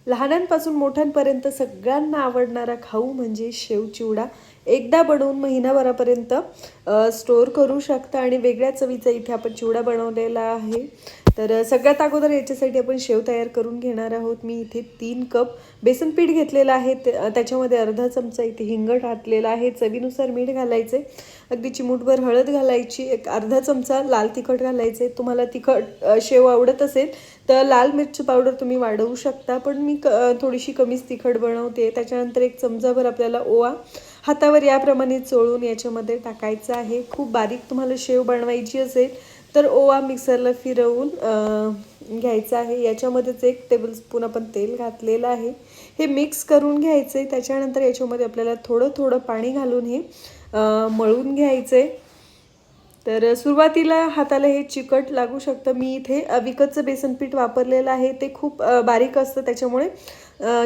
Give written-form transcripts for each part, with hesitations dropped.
लहानांपासून मोठ्यांपर्यंत सगळ्यांना आवडणारा खाऊ म्हणजे शेव चिवडा. एकदा बनवून महिनाभरापर्यंत स्टोअर करू शकता आणि वेगळ्या चवीचा इथे आपण चिवडा बनवलेला आहे. तर सगळ्यात अगोदर याच्यासाठी आपण शेव तयार करून घेणार आहोत. मी इथे 3 कप बेसन पीठ घेतलेलं आहे. त्याच्यामध्ये अर्धा चमचा इथे हिंग घातलेला आहे. चवीनुसार मीठ घालायचे, अगदी चिमूटभर हळद घालायची, एक अर्धा चमचा लाल तिखट घालायचे. तुम्हाला तिखट शेव आवडत असेल तर लाल मिरची पावडर तुम्ही वाढवू शकता, पण मी थोडीशी कमीच तिखट बनवते. त्याच्यानंतर एक चमचाभर आपल्याला ओवा हातावर याप्रमाणे चोळून याच्यामध्ये टाकायचं आहे. खूप बारीक तुम्हाला शेव बनवायची असेल तर ओवा मिक्सरला फिरवून घ्यायचा आहे. याच्यामध्येच 1 टेबलस्पून आपण तेल घातलेलं आहे. हे मिक्स करून घ्यायचं आहे. त्याच्यानंतर याच्यामध्ये आपल्याला थोडं थोडं पाणी घालून हे मळून घ्यायचं आहे. तर सुरुवातीला हाताला हे चिकट लागू शकतं. मी इथे विकतचं बेसन पीठ वापरलेलं आहे. ते खूप बारीक असतं, त्याच्यामुळे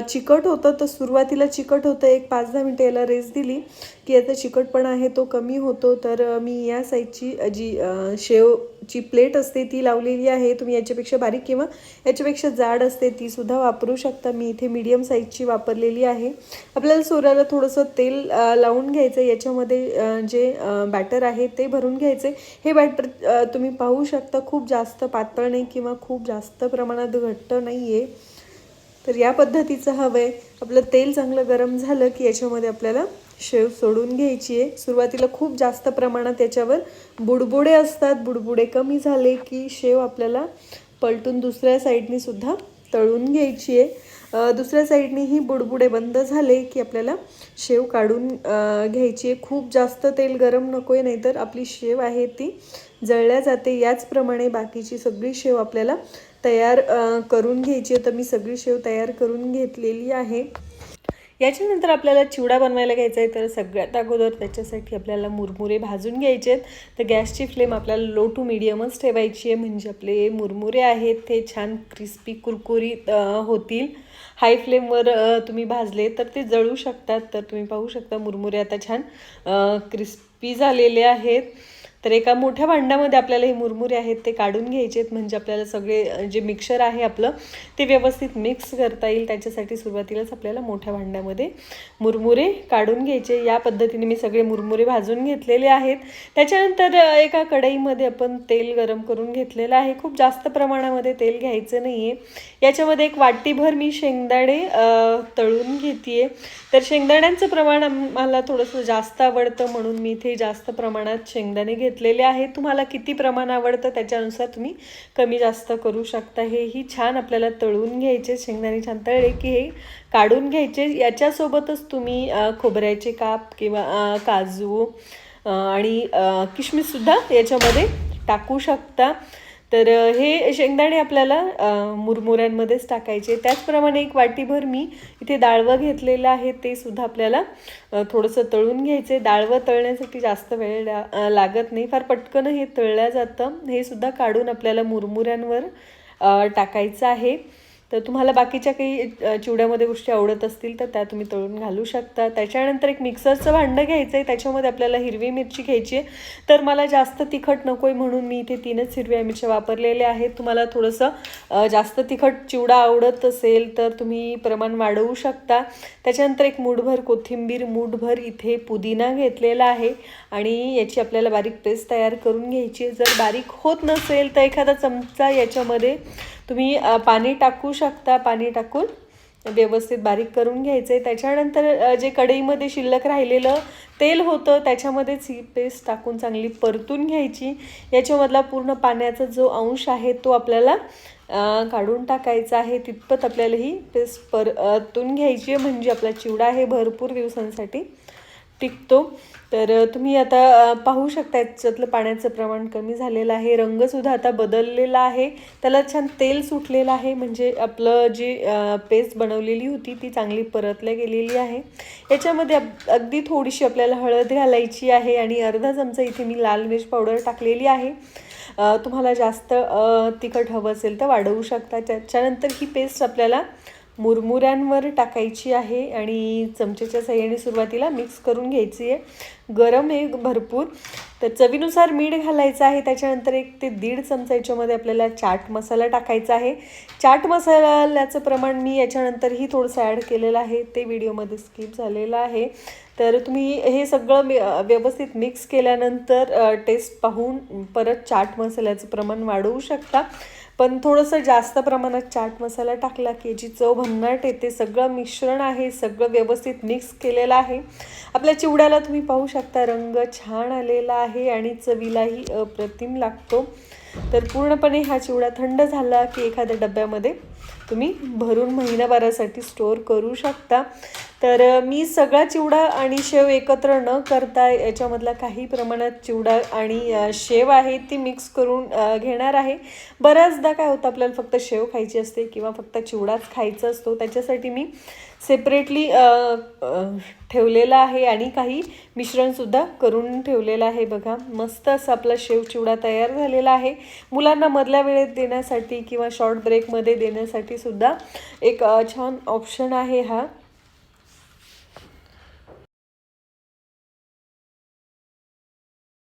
चिकट होतं. तर सुरुवातीला चिकट होतं. एक 5-10 मिनटं याला रेस्ट दिली की याचा चिकटपणा आहे तो कमी होतो. तर मी या साईजची जी शेवची प्लेट असते ती लावलेली आहे. तुम्ही याच्यापेक्षा बारीक किंवा याच्यापेक्षा जाड असते तीसुद्धा वापरू शकता. मी इथे मीडियम साईजची वापरलेली आहे. आपल्याला सोऱ्याला थोडंसं तेल लावून घ्यायचं. याच्यामध्ये जे बॅटर आहे ते भरून घ्यायचे. हे बॅटर तुम्ही पाहू शकता खूप जास्त पातळ नाही किंवा खूप जास्त प्रमाणात घट्ट नाही आहे. तर या पद्धतीचं हवं आहे. आपलं तेल चांगलं गरम झालं की याच्यामध्ये आपल्याला शेव सोडून घ्यायची आहे. सुरुवातीला खूप जास्त प्रमाणात याच्यावर बुडबुडे असतात. बुडबुडे कमी झाले की शेव आपल्याला पलटून दुसऱ्या साईडने सुद्धा तळून घ्यायची आहे. दुसऱ्या साईडने ही बुडबुडे बंद झाले की आपल्याला शेव काढून घ्यायची आहे. खूप जास्त तेल गरम नको आहे, नाहीतर आपली शेव आहे ती जळल्या जाते. याचप्रमाणे बाकीची सगळी शेव आपल्याला तयार करून घ्यायची आहे. तर मी सगळी शेव तयार करून घेतलेली आहे. याच्यानंतर आपल्याला चिवडा बनवायला घ्यायचा आहे. तर सगळ्यात अगोदर त्याच्यासाठी आपल्याला मुरमुरे भाजून घ्यायचे आहेत. तर गॅसची फ्लेम आपल्याला लो टू मीडियमच ठेवायची आहे, म्हणजे आपले मुरमुरे आहेत ते छान क्रिस्पी कुरकुरीत होतील. हाय फ्लेमवर तुम्ही भाजले तर ते जळू शकतात. तर तुम्ही पाहू शकता मुरमुरे आता छान क्रिस्पी झालेले आहेत. तर एका मोठ्या भांड्यामध्ये आपल्याला हे मुरमुरे आहेत ते काढून घ्यायचे आहेत, म्हणजे आपल्याला सगळे जे मिक्सर आहे आपलं ते व्यवस्थित मिक्स करता येईल. त्याच्यासाठी सुरुवातीलाच आपल्याला मोठ्या भांड्यामध्ये मुरमुरे काढून घ्यायचे. या पद्धतीने मी सगळे मुरमुरे भाजून घेतलेले आहेत. त्याच्यानंतर एका कढईमध्ये आपण तेल गरम करून घेतलेलं आहे. खूप जास्त प्रमाणामध्ये तेल घ्यायचं नाही आहे. याच्यामध्ये एक वाटीभर मी शेंगदाणे तळून घेते आहे. तर शेंगदाण्यांचं प्रमाण मला थोडंसं जास्त आवडतं, म्हणून मी इथे जास्त प्रमाणात शेंगदाणे घेतलेले आहेत. तुम्हाला किती प्रमाण आवडतं त्याच्यानुसार तुम्ही कमी जास्त करू शकता. हेही छान आपल्याला तळून घ्यायचे. शेंगदाणे छान तळले की हे काढून घ्यायचे. याच्यासोबतच तुम्ही खोबऱ्याचे काप किंवा काजू आणि किशमिशसुद्धा याच्यामध्ये टाकू शकता. तर हे शेंगदाणे आपल्याला मुरमुऱ्यांमध्येच टाकायचे. त्याचप्रमाणे एक वाटीभर मी इथे डाळवं घेतलेलं आहे, ते सुद्धा आपल्याला थोडंसं तळून घ्यायचे. डाळवं तळण्यासाठी जास्त वेळ लागत नाही, फार पटकन हे तळलं जातं. हे सुद्धा काढून आपल्याला मुरमुऱ्यांवर टाकायचं आहे. तर तुम्हाला बाकीच्या काही चिवड्यामध्ये गोष्टी आवडत असतील तर त्या तुम्ही तळून घालू शकता. त्याच्यानंतर एक मिक्सरचं भांडं घ्यायचं आहे. त्याच्यामध्ये आपल्याला हिरवी मिरची घ्यायची आहे. तर मला जास्त तिखट नको आहे म्हणून मी इथे 3च हिरव्या मिरच्या वापरलेल्या आहेत. तुम्हाला थोडंसं जास्त तिखट चिवडा आवडत असेल तर तुम्ही प्रमाण वाढवू शकता. त्याच्यानंतर एक मूठभर कोथिंबीर, मूठभर इथे पुदिना घेतलेला आहे आणि याची आपल्याला बारीक पेस्ट तयार करून घ्यायची आहे. जर बारीक होत नसेल तर एखादा चमचा याच्यामध्ये तुम्ही पाणी टाकू शकता. पाणी टाकून व्यवस्थित बारीक करून घ्यायचं आहे. त्याच्यानंतर जे कढईमध्ये शिल्लक राहिलेलं तेल होतं त्याच्यामध्येच ही पेस्ट टाकून चांगली परतून घ्यायची. याच्यामधला पूर्ण पाण्याचा जो अंश आहे तो आपल्याला काढून टाकायचा आहे. तितपत आपल्याला ही पेस्ट परतून घ्यायची आहे, म्हणजे आपला चिवडा आहे भरपूर दिवसांसाठी टिकतो. तर तुम्ही आता पाहू शकता याच्यातलं पाण्याचं प्रमाण कमी झालेलं आहे. रंगसुद्धा आता बदललेला आहे. त्याला छान तेल सुटलेलं आहे, म्हणजे आपलं जी पेस्ट बनवलेली होती ती चांगली परतल्या गेलेली आहे. याच्यामध्ये अगदी थोडीशी आपल्याला हळद घालायची आहे आणि अर्धा चमचा इथे मी लाल मिर्च पावडर टाकलेली आहे. तुम्हाला जास्त तिखट हवं असेल तर वाढवू शकता. त्याच्यानंतर ही पेस्ट आपल्याला मुरमुऱ्यांवर टाकायची आहे आणि चमचेच्या साहाय्याने सुरुवातीला मिक्स करून घ्यायची आहे. गरम आहे भरपूर. तर चवीनुसार मीठ घालायचं आहे. त्याच्यानंतर 1 ते 1.5 चमचा याच्यामध्ये आपल्याला चाट मसाला टाकायचा आहे. चाट मसाल्याचं प्रमाण मी याच्यानंतरही थोडंसं ॲड केलेलं आहे, ते व्हिडिओमध्ये स्किप झालेलं आहे. तर तुम्ही हे सगळं व्यवस्थित मिक्स केल्यानंतर टेस्ट पाहून परत चाट मसाल्याचं प्रमाण वाढवू शकता. पण थोडंसं जास्त प्रमाणात चाट मसाला टाकला की याची चव भन्नाट येते. सगळं मिश्रण आहे, सगळं व्यवस्थित मिक्स केलेलं आहे. आपल्या चिवड्याला तुम्ही पाहू शकता रंग छान आलेला आहे आणि चवीलाही अप्रतिम लागतो. तर पूर्णपणे हा चिवडा थंड झाला की एखाद्या डब्यामध्ये तुम्ही भरून महिनाभरासाठी स्टोअर करू शकता. तर मी सगळा चिवडा आणि शेव एकत्र न करता याच्यामधला काही प्रमाणात चिवडा आणि शेव आहे ती मिक्स करून घेणार आहे. बऱ्याचदा काय होतं आपल्याला फक्त शेव खायची असते किंवा फक्त चिवडाच खायचा असतो. त्याच्यासाठी मी सेपरेटली ठेवलेलं आहे आणि काही मिश्रणसुद्धा करून ठेवलेलं आहे. बघा मस्त असं आपला शेव चिवडा तयार झालेला आहे. मुलांना मधल्या वेळेत देण्यासाठी किंवा शॉर्ट ब्रेकमध्ये देण्यासाठी सुद्धा एक छान ऑप्शन आहे हा.